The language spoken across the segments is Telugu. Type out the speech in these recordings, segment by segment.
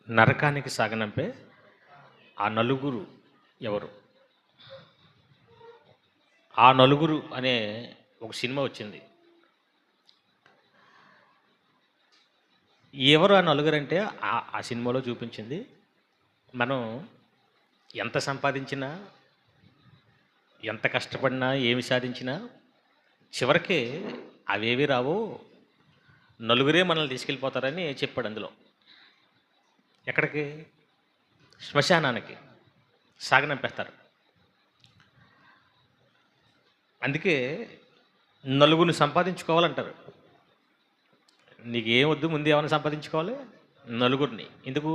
నరకానికి సాగనంపే ఆ నలుగురు ఎవరు? ఆ నలుగురు అనే ఒక సినిమా వచ్చింది. ఎవరు ఆ నలుగురంటే ఆ సినిమాలో చూపించింది మనం ఎంత సంపాదించినా, ఎంత కష్టపడినా, ఏమి సాధించినా చివరికి అవేవి రావు. నలుగురే మనల్ని తీసుకెళ్ళిపోతారని చెప్పాడు అందులో. ఎక్కడికి? శ్మశానానికి సాగనంపేస్తారు. అందుకే నలుగురిని సంపాదించుకోవాలంటారు. నీకు ఏం వద్దు, ముందు ఏమైనా సంపాదించుకోవాలి? నలుగురిని. ఎందుకు?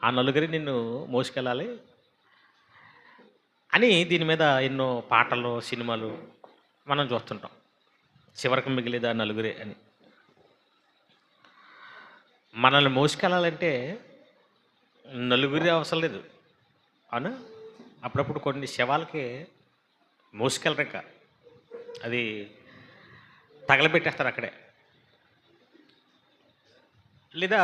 ఆ నలుగురి నిన్ను మోసుకెళ్ళాలి అని దీని మీద ఎన్నో పాటలు, సినిమాలు మనం చూస్తుంటాం. చివరికి మిగిలేదా నలుగురే అని. మనల్ని మోసుకెళ్ళాలంటే నలుగురే అవసరం లేదు. అవునా? అప్పుడప్పుడు కొన్ని శవాలకి మోసుకెళ్ళరు, ఇంకా అది తగలబెట్టేస్తారు అక్కడే. లేదా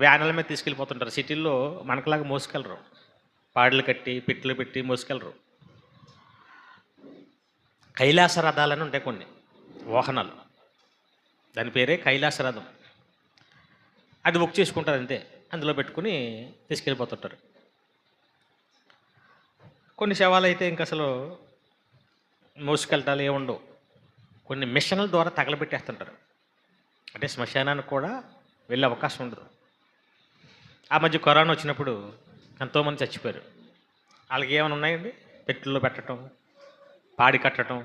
వ్యానుల మీద తీసుకెళ్ళిపోతుంటారు. సిటీల్లో మనకులాగా మోసుకెళ్ళరు. పాడలు కట్టి, పిట్లు పెట్టి మోసుకెళ్ళరు. కైలాస రథాలని ఉంటాయి కొన్ని వాహనాలు. దాని పేరే కైలాస రథం. అది బుక్ చేసుకుంటారు అంతే. అందులో పెట్టుకుని తీసుకెళ్ళిపోతుంటారు. కొన్ని శవాలు అయితే ఇంక అసలు మోసుకెళ్ళటాలు ఏముండవు. కొన్ని మిషన్ల ద్వారా తగలబెట్టేస్తుంటారు. అంటే శ్మశానానికి కూడా వెళ్ళే అవకాశం ఉండదు. ఆ మధ్య కరోనా వచ్చినప్పుడు ఎంతోమంది చచ్చిపోయారు. వాళ్ళకి ఏమైనా ఉన్నాయండి? పెట్టెల్లో పెట్టడం, పాడి కట్టడం,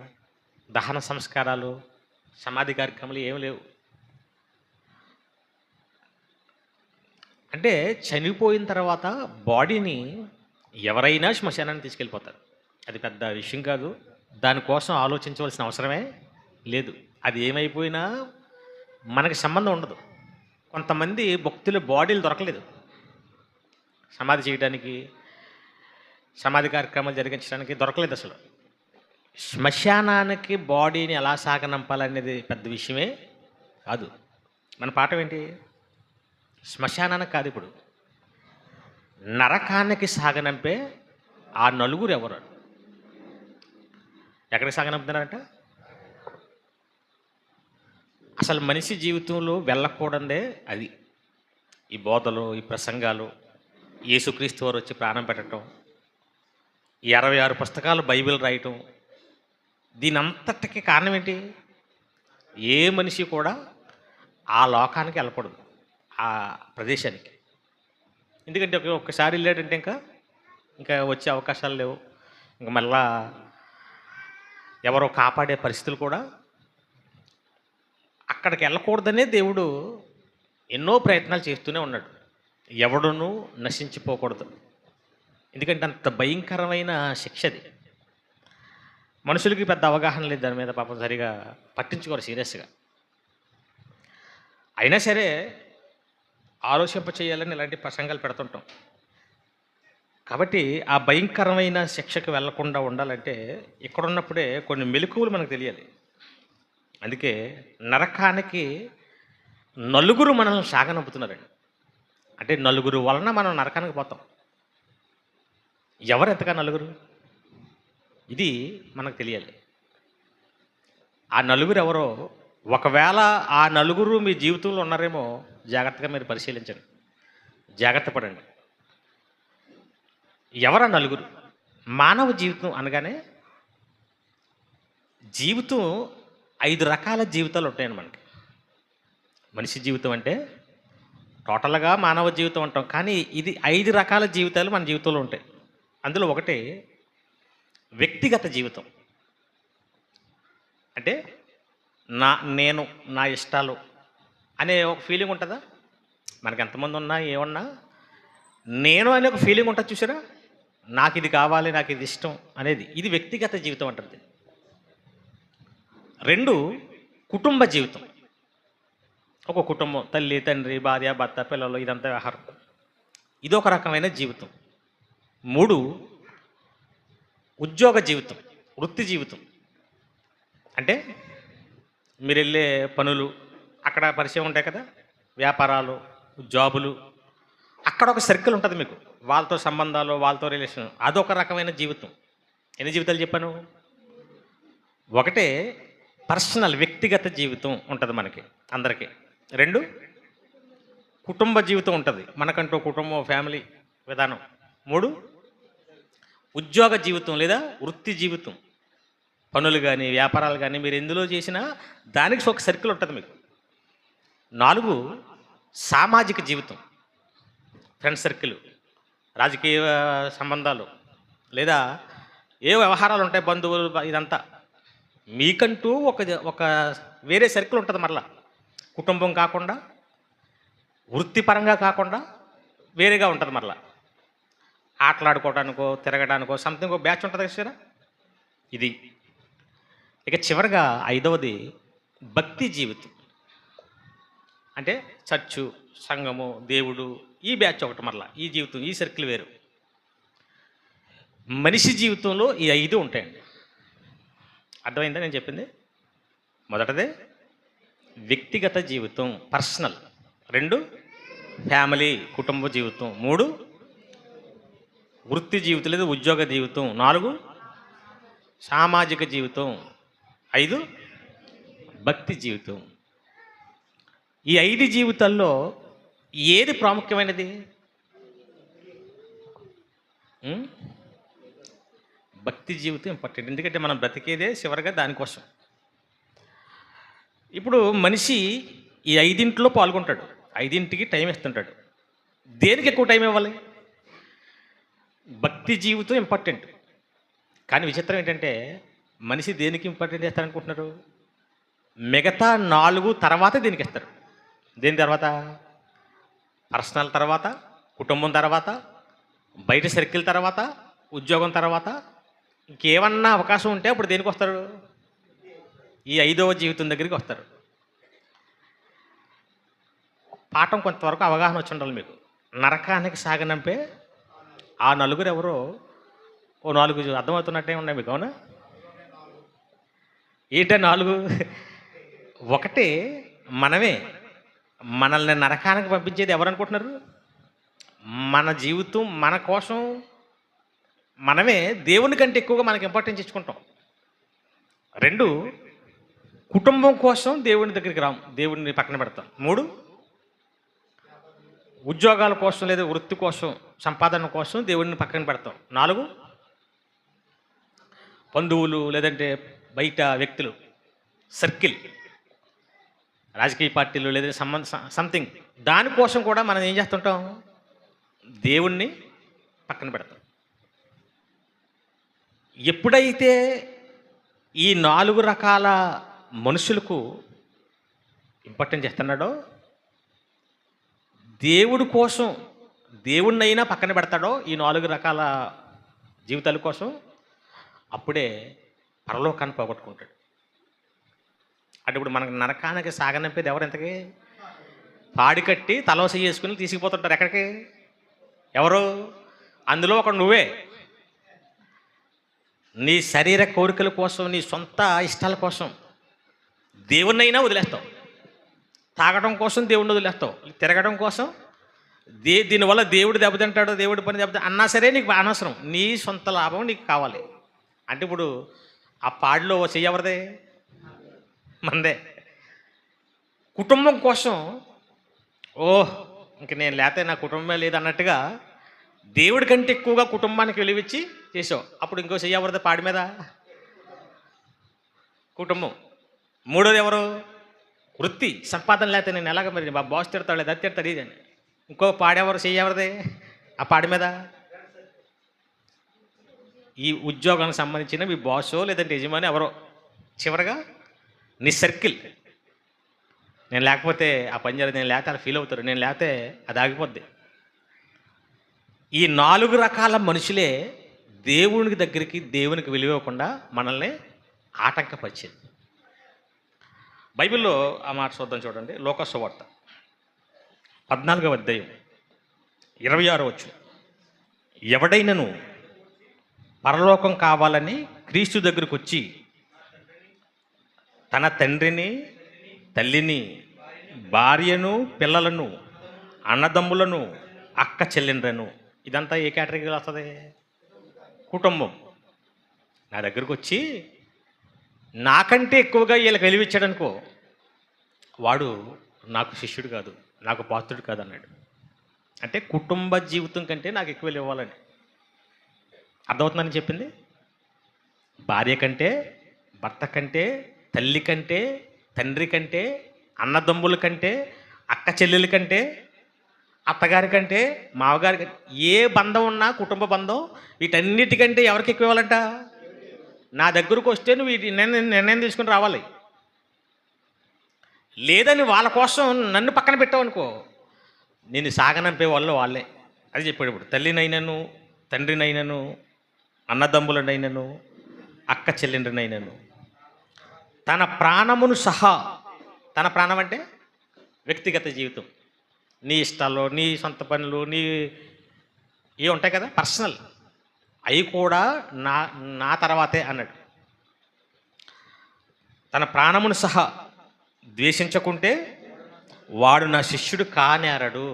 దహన సంస్కారాలు, సమాధి కార్యక్రమాలు ఏమి లేవు. అంటే చనిపోయిన తర్వాత బాడీని ఎవరైనా శ్మశానాన్ని తీసుకెళ్ళిపోతారు. అది పెద్ద విషయం కాదు. దానికోసం ఆలోచించవలసిన అవసరమే లేదు. అది ఏమైపోయినా మనకి సంబంధం ఉండదు. కొంతమంది భక్తుల బాడీలు దొరకలేదు సమాధి చేయడానికి, సమాధి కార్యక్రమాలు జరిగించడానికి దొరకలేదు అసలు. శ్మశానానికి బాడీని ఎలా సాగనంపాలనేది పెద్ద విషయమే కాదు. మన పాఠం ఏంటి? శ్మశానానికి కాదు, ఇప్పుడు నరకానికి సాగనంపే ఆ నలుగురు ఎవరు? ఎక్కడికి సాగనంపుతున్నారంట? అసలు మనిషి జీవితంలో వెళ్ళకూడదే అది. ఈ బోధలు, ఈ ప్రసంగాలు, యేసుక్రీస్తు వారు వచ్చి ప్రాణం పెట్టడం, ఈ 66 పుస్తకాలు బైబిల్ రాయటం, దీని అంతటికి కారణం ఏంటి? ఏ మనిషి కూడా ఆ లోకానికి వెళ్ళకూడదు, ఆ ప్రదేశానికి. ఎందుకంటే ఒక్కసారి వెళ్ళాడంటే ఇంకా వచ్చే అవకాశాలు లేవు. ఇంకా మళ్ళా ఎవరో కాపాడే పరిస్థితులు కూడా. అక్కడికి వెళ్ళకూడదనే దేవుడు ఎన్నో ప్రయత్నాలు చేస్తూనే ఉన్నాడు. ఎవడునూ నశించిపోకూడదు. ఎందుకంటే అంత భయంకరమైన శిక్ష అది. మనుషులకి పెద్ద అవగాహన లేదు దాని మీద, పాపం సరిగా పట్టించుకోరు సీరియస్గా. అయినా సరే ఆలోచింప చేయాలని ఇలాంటి ప్రసంగాలు పెడుతుంటాం. కాబట్టి ఆ భయంకరమైన శిక్షకు వెళ్లకుండా ఉండాలంటే ఇక్కడున్నప్పుడే కొన్ని మెలకువలు మనకు తెలియాలి. అందుకే నరకానికి నలుగురు మనల్ని సాగనంపుతున్నారండి. అంటే నలుగురు వలన మనం నరకానికి పోతాం. ఎవరు ఎంతగా నలుగురు? ఇది మనకు తెలియాలి. ఆ నలుగురు ఎవరో, ఒకవేళ ఆ నలుగురు మీ జీవితంలో ఉన్నారేమో జాగ్రత్తగా మీరు పరిశీలించండి, జాగ్రత్త పడండి. ఎవరా నలుగురు? మానవ జీవితం అనగానే జీవితం 5 రకాల జీవితాలు ఉంటాయండి మనకి. మనిషి జీవితం అంటే టోటల్గా మానవ జీవితం అంటాం, కానీ ఇది 5 రకాల జీవితాలు మన జీవితంలో ఉంటాయి. అందులో ఒకటి వ్యక్తిగత జీవితం. అంటే నేను, నా ఇష్టాలు అనే ఒక ఫీలింగ్ ఉంటుందా? మనకి ఎంతమంది ఉన్నా ఏమన్నా నేను అనే ఒక ఫీలింగ్ ఉంటుంది చూసారా? నాకు ఇది కావాలి, నాకు ఇది ఇష్టం అనేది, ఇది వ్యక్తిగత జీవితం అంటుంది. 2 కుటుంబ జీవితం. ఒక కుటుంబం, తల్లి, తండ్రి, భార్య, భర్త, పిల్లలు, ఇదంతా వ్యవహారం. ఇది ఒక రకమైన జీవితం. 3 ఉద్యోగ జీవితం, వృత్తి జీవితం. అంటే మీరు వెళ్ళే పనులు, అక్కడ పరిచయం ఉంటాయి కదా, వ్యాపారాలు, జాబులు. అక్కడ ఒక సర్కిల్ ఉంటుంది మీకు, వాళ్ళతో సంబంధాలు, వాళ్ళతో రిలేషన్, అదొక రకమైన జీవితం. ఎన్ని జీవితాలు చెప్పాను? ఒకటే పర్సనల్ వ్యక్తిగత జీవితం ఉంటుంది మనకి అందరికీ. 2 కుటుంబ జీవితం ఉంటుంది మనకంటూ, కుటుంబం, ఫ్యామిలీ విధానం. 3 ఉద్యోగ జీవితం లేదా వృత్తి జీవితం, పనులు కానీ వ్యాపారాలు కానీ మీరు ఎందులో చేసినా దానికి ఒక సర్కిల్ ఉంటుంది మీకు. 4 సామాజిక జీవితం, ఫ్రెండ్ సర్కిల్, రాజకీయ సంబంధాలు లేదా ఏ వ్యవహారాలు ఉంటాయి, బంధువులు, ఇదంతా మీకంటూ ఒక వేరే సర్కిల్ ఉంటుంది. మరలా కుటుంబం కాకుండా, వృత్తిపరంగా కాకుండా వేరేగా ఉంటుంది. మరలా ఆటలాడుకోవడానికో తిరగడానికో సంథింగ్ ఒక బ్యాచ్ ఉంటుంది కదా. ఇది ఇక చివరిగా 5వది భక్తి జీవితం. అంటే చర్చు, సంఘము, దేవుడు, ఈ బ్యాచ్ ఒకటి. మరలా ఈ జీవితం, ఈ సర్కిల్ వేరు. మనిషి జీవితంలో ఈ 5 ఉంటాయండి. అర్థమైందా నేను చెప్పింది? మొదటదే వ్యక్తిగత జీవితం, పర్సనల్. 2 ఫ్యామిలీ, కుటుంబ జీవితం. 3 వృత్తి జీవితం లేదా ఉద్యోగ జీవితం. 4 సామాజిక జీవితం. 5 భక్తి జీవితం. ఈ 5 జీవితాల్లో ఏది ప్రాముఖ్యమైనది? భక్తి జీవితం ఇంపార్టెంట్. ఎందుకంటే మనం బ్రతికేదే చివరిగా దానికోసం. ఇప్పుడు మనిషి ఈ 5 పాల్గొంటాడు, 5కి టైం ఇస్తుంటాడు. దేనికి ఎక్కువ టైం ఇవ్వాలి? భక్తి జీవితం ఇంపార్టెంట్. కానీ విచిత్రం ఏంటంటే మనిషి దేనికి ఇంపార్టెంట్ చేస్తారనుకుంటున్నారు? మిగతా 4 తర్వాత దీనికి ఇస్తారు. దేని తర్వాత? పర్సనల్ తర్వాత, కుటుంబం తర్వాత, బయట సర్కిల్ తర్వాత, ఉద్యోగం తర్వాత, ఇంకేమన్నా అవకాశం ఉంటే అప్పుడు దేనికి వస్తారు? ఈ 5వ జీవితం దగ్గరికి వస్తారు. పాఠం కొంతవరకు అవగాహన వచ్చి ఉండాలి మీకు. నరకానికి సాగనంపే ఆ 4 ఎవరో ఓ 4 అర్థమవుతున్నట్టే ఉన్నాయి మీకు, అవునా? ఏంటో 4? ఒకటే మనమే. మనల్ని నరకానికి పంపించేది ఎవరు అనుకుంటున్నారు? మన జీవితం మన కోసం మనమే దేవుని కంటే ఎక్కువగా మనకి ఇంపార్టెన్స్ ఇచ్చుకుంటాం. 2 కుటుంబం కోసం దేవుని దగ్గరికి రాము, దేవుడిని పక్కన పెడతాం. 3 ఉద్యోగాల కోసం లేదా వృత్తి కోసం, సంపాదన కోసం దేవుడిని పక్కన పెడతాం. 4 బంధువులు లేదంటే బయట వ్యక్తులు, సర్కిల్, రాజకీయ పార్టీలు లేదా సంథింగ్, దానికోసం కూడా మనం ఏం చేస్తుంటాం? దేవుణ్ణి పక్కన పెడతాం. ఎప్పుడైతే ఈ 4 రకాల మనుషులకు ఇంపార్టెన్స్ ఇస్తున్నాడో, దేవుడి కోసం దేవుణ్ణైనా పక్కన పెడతాడో ఈ 4 రకాల జీవితాల కోసం, అప్పుడే పరలోకాన్ని పోగొట్టుకుంటాడు. అంటే ఇప్పుడు మనకు నరకానికి సాగనంపేది ఎవరు? ఇంతకీ పాడి కట్టి తలవస చేసుకుని తీసుకుపోతుంటారు. ఎక్కడికి? ఎవరు? అందులో ఒకడు నువ్వే. నీ శరీర కోరికల కోసం, నీ సొంత ఇష్టాల కోసం దేవుణ్ణైనా వదిలేస్తావు. తాగడం కోసం దేవుణ్ణి వదిలేస్తావు, తిరగడం కోసం దీనివల్ల దేవుడు దెబ్బతింటాడు, దేవుడి పని దెబ్బతింటాడు అన్నా సరే నీకు అనవసరం. నీ సొంత లాభం నీకు కావాలి. అంటే ఇప్పుడు ఆ పాడిలో చెయ్యి ఎవరిదే? మందే. కుటుంబం కోసం ఇంక నేను లేతే నా కుటుంబమే లేదన్నట్టుగా దేవుడి కంటే ఎక్కువగా కుటుంబానికి విలువిచ్చి చేసావు. అప్పుడు ఇంకో చెయ్యి ఎవరిదే? పాడి మీద కుటుంబం. 3వది ఎవరు? వృత్తి, సంపాదన. లేకపోతే నేను ఎలాగ మరి మా బాస్ తిడతాడు లేదా తిడతాడు ఇదని. ఇంకో పాడెవరు? చెయ్యి ఎవరిదే? ఆ పాడి మీద ఈ ఉద్యోగానికి సంబంధించిన మీ బాసో లేదంటే యజమాని ఎవరో. చివరగా నీ సర్కిల్. నేను లేకపోతే ఆ పని జరగదు, నేను లేకపోతే అలా ఫీల్ అవుతారు, నేను లేకపోతే అది ఆగిపోద్ది. ఈ 4 రకాల మనుషులే దేవునికి దగ్గరికి, దేవునికి విలువకుండా మనల్ని ఆటంకపరిచేది. బైబిల్లో ఆ మాట చూద్దాం, చూడండి. లోకా సువార్త 14వ అధ్యాయం 26వ వచనం. ఎవడైనను పరలోకం కావాలని క్రీస్తు దగ్గరకు వచ్చి తన తండ్రిని, తల్లిని, భార్యను, పిల్లలను, అన్నదమ్ములను, అక్క చెల్లెండ్రను. ఇదంతా ఏ కేటగిరీలో వస్తుంది? కుటుంబం. నా దగ్గరకు వచ్చి నాకంటే ఎక్కువగా వీళ్ళకి వెలివిచ్చాడనుకో, వాడు నాకు శిష్యుడు కాదు, నాకు పాత్రుడు కాదు అన్నాడు. అంటే కుటుంబ జీవితం కంటే నాకు ఎక్కువ విలువ ఇవ్వాలని. అర్థమవుతుందని చెప్పింది. భార్య కంటే, భర్త కంటే, తల్లి కంటే, తండ్రి కంటే, అన్నదమ్ముల కంటే, అక్క చెల్లెల కంటే, అత్తగారి కంటే, మామగారి కంటే, ఏ బంధం ఉన్నా కుటుంబ బంధం, వీటన్నిటికంటే ఎవరికి ఎక్కువ ఇవ్వాలంట? నా దగ్గరకు వస్తే నువ్వు వీటి నిర్ణయం తీసుకుని రావాలి. లేదని వాళ్ళ కోసం నన్ను పక్కన పెట్టావు అనుకో, నేను సాగనంపే వాళ్ళు వాళ్ళే. అది చెప్పాడు. ఇప్పుడు తల్లినైనను, తండ్రినైనను, అన్నదమ్ములనైనను, అక్క చెల్లెండ్రినైనను, తన ప్రాణమును సహా, తన ప్రాణం అంటే వ్యక్తిగత జీవితం, నీ ఇష్టాలు, నీ సొంత పనులు, నీ ఇవి ఉంటాయి కదా పర్సనల్, అవి కూడా నా నా తర్వాతే అన్నాడు. తన ప్రాణమును సహా ద్వేషించకుంటే వాడు నా శిష్యుడు కానేరడు.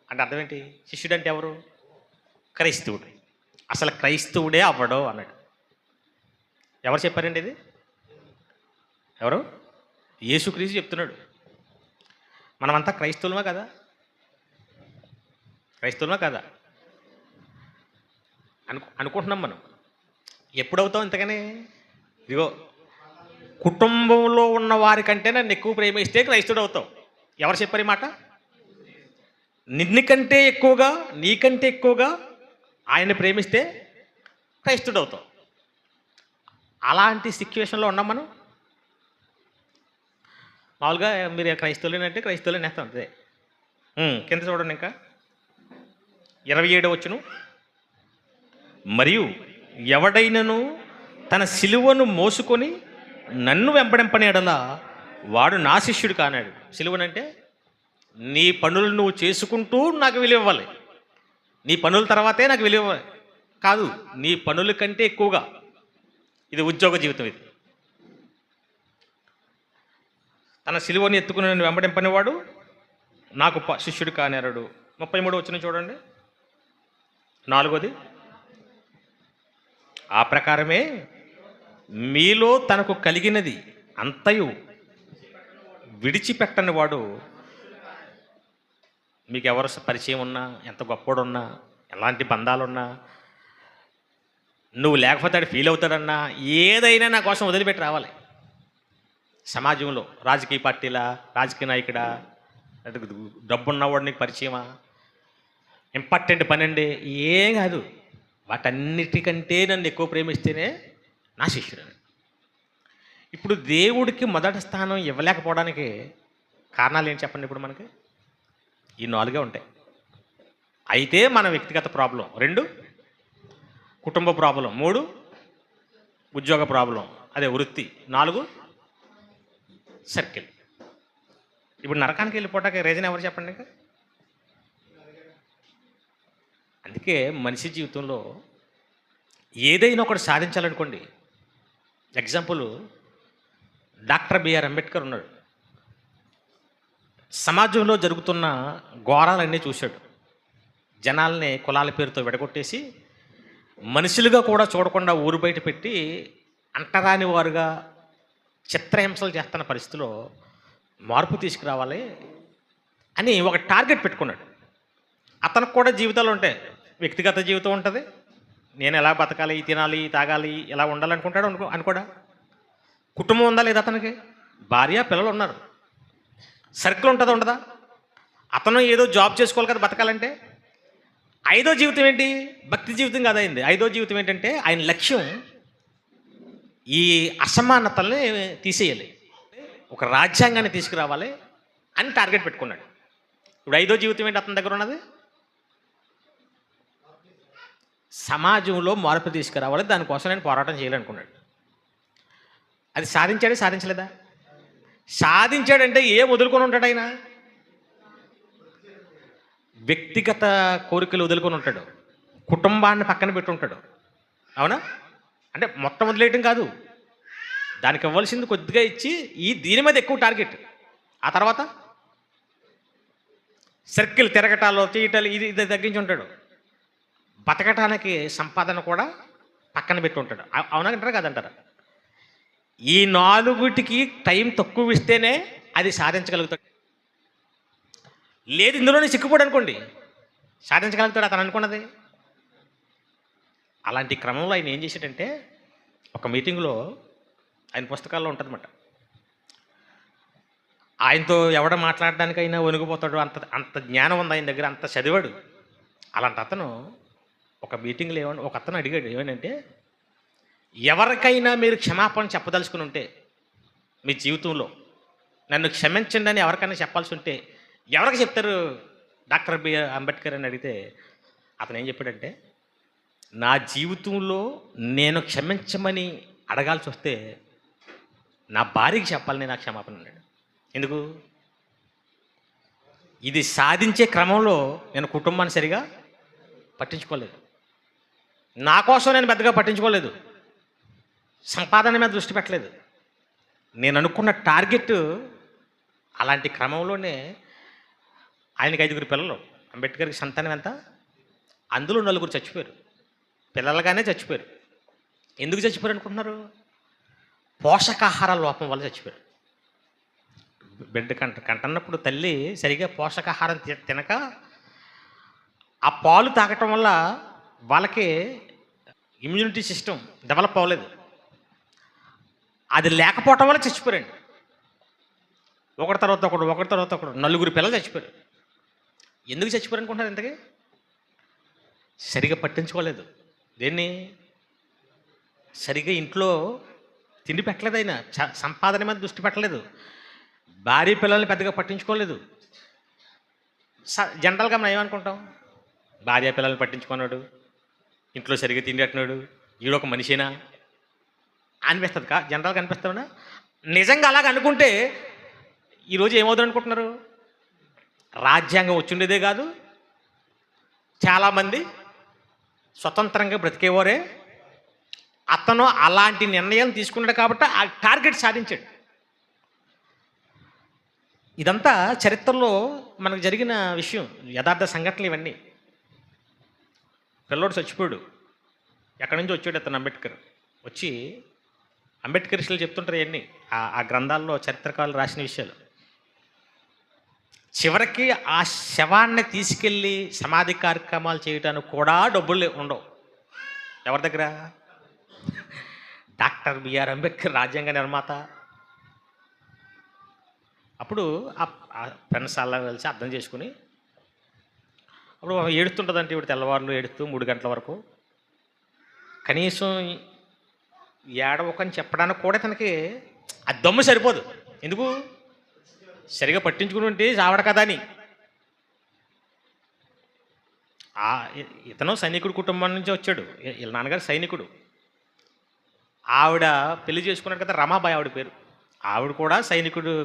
అంటే అర్థం ఏంటి? శిష్యుడు అంటే ఎవరు? క్రైస్తవుడు. అసలు క్రైస్తవుడే అవ్వడు అన్నాడు. ఎవరు చెప్పారండి ఇది? ఎవరు? యేసుక్రీస్తు చెప్తున్నాడు. మనమంతా క్రైస్తవులమా కదా? క్రైస్తవులమా కదా అనుకుంటున్నాం మనం. ఎప్పుడవుతాం ఇంతకనే? ఇదిగో, కుటుంబంలో ఉన్న వారికంటే నన్ను ఎక్కువ ప్రేమిస్తే క్రైస్తవుడు అవుతావు. ఎవరు చెప్పారు ఈ మాట? నిన్నుకంటే ఎక్కువగా, నీకంటే ఎక్కువగా ఆయన్ని ప్రేమిస్తే క్రైస్తవుడు అవుతావు. అలాంటి సిచ్యువేషన్లో ఉన్నాం మనం. మామూలుగా మీరు క్రైస్తవులేనంటే క్రైస్తవులే నేస్తాం అంతే. కింద చూడండి, ఇంకా 27వ వచనం. మరియు ఎవడైనను తన సిలువను మోసుకొని నన్ను వెంబడింపని ఎడల వాడు నా శిష్యుడు కానాడు. సిలువనంటే నీ పనులు నువ్వు చేసుకుంటూ నాకు విలువ ఇవ్వాలి. నీ పనుల తర్వాతే నాకు విలువ ఇవ్వాలి కాదు, నీ పనుల కంటే ఎక్కువగా. ఇది ఉద్యోగ జీవితం. ఇది తన సిలువని ఎత్తుకుని నన్ను వెంబడింపనివాడు నాకు శిష్యుడు కానేరడు. 33 వచనం చూడండి, 4ది. ఆ ప్రకారమే మీలో తనకు కలిగినది అంతయు విడిచిపెట్టని వాడు, మీకు ఎవరు పరిచయం ఉన్నా, ఎంత గొప్పోడున్నా, ఎలాంటి బంధాలున్నా, నువ్వు లేకపోతే ఆడు ఫీల్ అవుతాడన్నా, ఏదైనా నా కోసం వదిలిపెట్టి రావాలి. సమాజంలో రాజకీయ పార్టీలా, రాజకీయ నాయకుడా, డబ్బున్నవాడు నీకు పరిచయమా, ఇంపార్టెంట్ పని అండి, ఏం కాదు. వాటన్నిటికంటే నన్ను ఎక్కువ ప్రేమిస్తేనే నా శిష్యుడు. ఇప్పుడు దేవుడికి మొదటి స్థానం ఇవ్వలేకపోవడానికి కారణాలు ఏంటి చెప్పండి? ఇప్పుడు మనకి ఈ 4 ఉంటాయి. అయితే మన వ్యక్తిగత ప్రాబ్లం 2, కుటుంబ ప్రాబ్లం 3, ఉద్యోగ ప్రాబ్లం అదే వృత్తి 4, సర్కిల్. ఇప్పుడు నరకానికి వెళ్ళిపోవటానికి రీజన్ ఎవరు చెప్పండి? అందుకే మనిషి జీవితంలో ఏదైనా ఒకటి సాధించాలనుకోండి. ఎగ్జాంపుల్, డాక్టర్ బిఆర్ అంబేద్కర్ ఉన్నాడు. సమాజంలో జరుగుతున్న ఘోరాలన్నీ చూశాడు. జనాల్ని కులాల పేరుతో విడగొట్టేసి మనుషులుగా కూడా చూడకుండా ఊరు బయట పెట్టి అంటరాని వారుగా చిత్రహింసలు చేస్తున్న పరిస్థితిలో మార్పు తీసుకురావాలి అని ఒక టార్గెట్ పెట్టుకున్నాడు. అతనికి కూడా జీవితాలు ఉంటాయి, వ్యక్తిగత జీవితం ఉంటుంది. నేను ఎలా బతకాలి, తినాలి, తాగాలి, ఎలా ఉండాలనుకుంటాడు అనుకోడా? కుటుంబం ఉందా లేదా అతనికి? భార్య, పిల్లలు ఉన్నారు. సర్కిల్ ఉంటుందా ఉండదా? అతను ఏదో జాబ్ చేసుకోవాలి కదా బతకాలంటే. 5వ జీవితం ఏంటి? భక్తి జీవితం కాదు అయింది. 5వ జీవితం ఏంటంటే ఆయన లక్ష్యం ఈ అసమానతల్ని తీసేయాలి, ఒక రాజ్యాంగాన్ని తీసుకురావాలి అని టార్గెట్ పెట్టుకున్నాడు. ఇప్పుడు 5వ జీవితం ఏంటి అతని దగ్గర ఉన్నది? సమాజంలో మార్పు తీసుకురావాలి, దానికోసం నేను పోరాటం చేయాలనుకున్నాడు. అది సాధించాడే, సాధించలేదా? సాధించాడంటే ఏం వదులుకొని ఉంటాడు ఆయన? వ్యక్తిగత కోరికలు వదులుకొని ఉంటాడు, కుటుంబాన్ని పక్కన పెట్టి ఉంటాడు. అవునా? అంటే మొత్తం వదిలేయటం కాదు, దానికి ఇవ్వాల్సింది కొద్దిగా ఇచ్చి దీని మీద ఎక్కువ టార్గెట్. ఆ తర్వాత సర్కిల్ తిరగటాలు చేయటాలు ఇది ఇది తగ్గించి ఉంటాడు. బతకటానికి సంపాదన కూడా పక్కన పెట్టి ఉంటాడు. అవునంటారా కాదంటారా? ఈ నాలుగుటికి టైం తక్కువ ఇస్తేనే అది సాధించగలుగుతాడు. లేదు ఇందులోనే చిక్కుపోడు అనుకోండి, సాధించగలుగుతాడు అతను అనుకున్నది. అలాంటి క్రమంలో ఆయన ఏం చేశాడంటే, ఒక మీటింగ్లో ఆయన పుస్తకాల్లో ఉంటుందన్నమాట, ఆయనతో ఎవడ మాట్లాడడానికైనా వణికిపోతాడు, అంత అంత జ్ఞానం ఉంది ఆయన దగ్గర, అంత చదివాడు. అలాంటి అతను ఒక మీటింగ్లో ఒక అతను అడిగాడు, ఏమనంటే, ఎవరికైనా మీరు క్షమాపణ చెప్పదలుచుకుని ఉంటే మీ జీవితంలో, నన్ను క్షమించండి అని ఎవరికైనా చెప్పాల్సి ఉంటే ఎవరికి చెప్తారు డాక్టర్ బిఆర్ అంబేద్కర్ అని అడిగితే అతను ఏం చెప్పాడంటే, నా జీవితంలో నేను క్షమించమని అడగాల్సి వస్తే నా భార్యకి చెప్పాలి నేను ఆ క్షమాపణ అన్నాడు. ఎందుకు? ఇది సాధించే క్రమంలో నేను కుటుంబాన్ని సరిగా పట్టించుకోలేదు, నా కోసం నేను పెద్దగా పట్టించుకోలేదు, సంపాదన మీద దృష్టి పెట్టలేదు. నేను అనుకున్న టార్గెట్ అలాంటి క్రమంలోనే ఆయనకి 5 పిల్లలు. అంబేద్కర్కి సంతానం ఎంత? అందులో 4 చచ్చిపోయారు, పిల్లలుగానే చచ్చిపోయారు. ఎందుకు చచ్చిపోయారు అనుకుంటున్నారు? పోషకాహార లోపం వల్ల చచ్చిపోయారు. బిడ్డ కంటన్నప్పుడు తల్లి సరిగా పోషకాహారం తినక ఆ పాలు తాగటం వల్ల వాళ్ళకి ఇమ్యూనిటీ సిస్టమ్ డెవలప్ అవ్వలేదు. అది లేకపోవటం వల్ల చచ్చిపోయారండి. ఒకటి తర్వాత ఒకడు 4 పిల్లలు చచ్చిపోయారు. ఎందుకు చచ్చిపోయారు అనుకుంటున్నారు? ఇంతకీ సరిగా పట్టించుకోలేదు. దేన్ని? సరిగా ఇంట్లో తిండి పెట్టలేదు, ఆయన సంపాదన మీద దృష్టి పెట్టలేదు, భార్య పిల్లల్ని పెద్దగా పట్టించుకోలేదు. జనరల్గా మనం ఏమనుకుంటాం, భార్య పిల్లల్ని పట్టించుకున్నాడు, ఇంట్లో సరిగా తిండి పెట్టినాడు, ఈడొక మనిషినా అనిపిస్తుంది. జనరల్గా అనిపిస్తామన్నా? నిజంగా అలాగ అనుకుంటే ఈరోజు ఏమవుతుంది అనుకుంటున్నారు? రాజ్యాంగం వచ్చిండేదే కాదు, చాలామంది స్వతంత్రంగా బ్రతికేవారే. అతను అలాంటి నిర్ణయం తీసుకున్నాడు కాబట్టి ఆ టార్గెట్ సాధించాడు. ఇదంతా చరిత్రలో మనకు జరిగిన విషయం, యథార్థ సంఘటనలు ఇవన్నీ. పిల్లోడు చచ్చిపోయాడు, ఎక్కడి నుంచి వచ్చాడు అతను? అంబేద్కర్ వచ్చి అంబేద్కరిస్టులు చెప్తుంటారు ఇవన్నీ, ఆ గ్రంథాల్లో చరిత్రకారులు రాసిన విషయాలు. చివరికి ఆ శవాన్ని తీసుకెళ్ళి సమాధి కార్యక్రమాలు చేయడానికి కూడా డబ్బులు ఉండవు. ఎవరి దగ్గర? డాక్టర్ బిఆర్ అంబేద్కర్, రాజ్యాంగ నిర్మాత. అప్పుడు ఆ ఫ్రెండ్స్ అలా కలిసి అర్థం చేసుకుని, అప్పుడు ఏడుస్తుంటుందంటే ఇప్పుడు తెల్లవారులు ఏడుస్తూ 3 గంటల వరకు, కనీసం ఏడవకని చెప్పడానికి కూడా తనకి ఆ దమ్ము సరిపోదు. ఎందుకు? సరిగా పట్టించుకుని ఉంటే చావడ కదా అని. ఇతను సైనికుడు కుటుంబం నుంచి వచ్చాడు, వీళ్ళ నాన్నగారు సైనికుడు, ఆవిడ పెళ్లి చేసుకున్నాడు కదా, రమాబాయి ఆవిడ పేరు. ఆవిడ కూడా సైనికుడు,